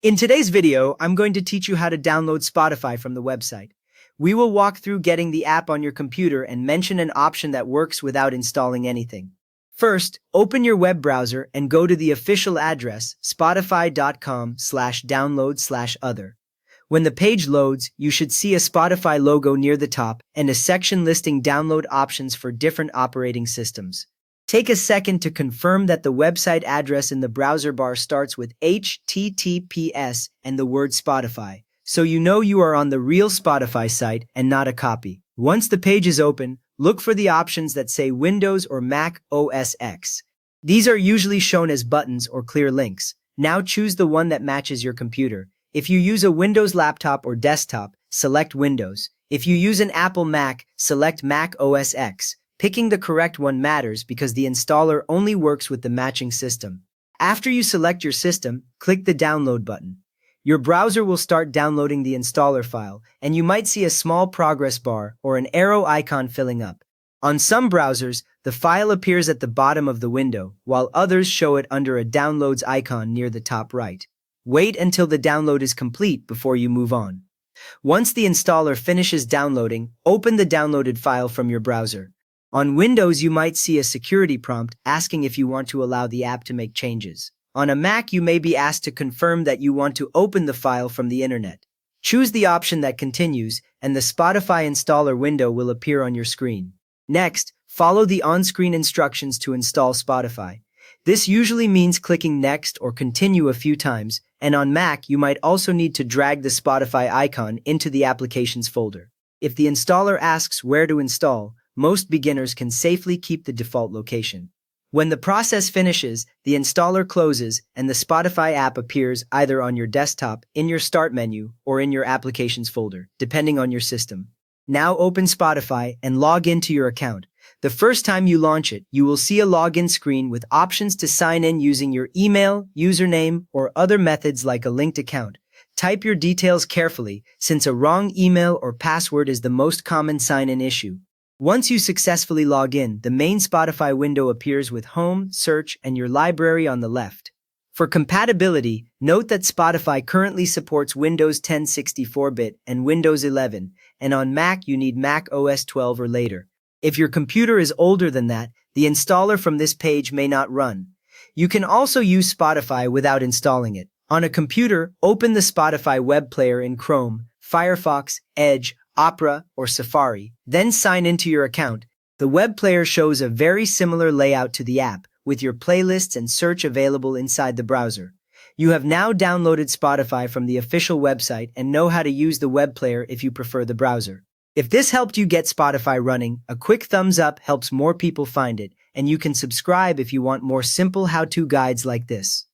In today's video, I'm going to teach you how to download Spotify from the website. We will walk through getting the app on your computer and mention an option that works without installing anything. First, open your web browser and go to the official address spotify.com/download/other. When the page loads, you should see a Spotify logo near the top and a section listing download options for different operating systems. Take a second to confirm that the website address in the browser bar starts with HTTPS and the word Spotify, so you know you are on the real Spotify site and not a copy. Once the page is open, look for the options that say Windows or Mac OS X. These are usually shown as buttons or clear links. Now choose the one that matches your computer. If you use a Windows laptop or desktop, select Windows. If you use an Apple Mac, select Mac OS X. Picking the correct one matters because the installer only works with the matching system. After you select your system, click the download button. Your browser will start downloading the installer file, and you might see a small progress bar or an arrow icon filling up. On some browsers, the file appears at the bottom of the window, while others show it under a downloads icon near the top right. Wait until the download is complete before you move on. Once the installer finishes downloading, open the downloaded file from your browser. On Windows, you might see a security prompt asking if you want to allow the app to make changes. On a Mac, you may be asked to confirm that you want to open the file from the internet. Choose the option that continues, and the Spotify installer window will appear on your screen. Next, follow the on-screen instructions to install Spotify. This usually means clicking Next or Continue a few times, and on Mac, you might also need to drag the Spotify icon into the Applications folder. If the installer asks where to install, most beginners can safely keep the default location. When the process finishes, the installer closes and the Spotify app appears either on your desktop, in your Start menu, or in your Applications folder, depending on your system. Now open Spotify and log into your account. The first time you launch it, you will see a login screen with options to sign in using your email, username, or other methods like a linked account. Type your details carefully, since a wrong email or password is the most common sign-in issue. Once you successfully log in, the main Spotify window appears with Home, Search, and your library on the left. For compatibility, note that Spotify currently supports Windows 10 64-bit and Windows 11, and on Mac you need Mac OS 12 or later. If your computer is older than that, the installer from this page may not run. You can also use Spotify without installing it. On a computer, open the Spotify web player in Chrome, Firefox, Edge, Opera, or Safari, then sign into your account. The web player shows a very similar layout to the app, with your playlists and search available inside the browser. You have now downloaded Spotify from the official website and know how to use the web player if you prefer the browser. If this helped you get Spotify running, a quick thumbs up helps more people find it, and you can subscribe if you want more simple how-to guides like this.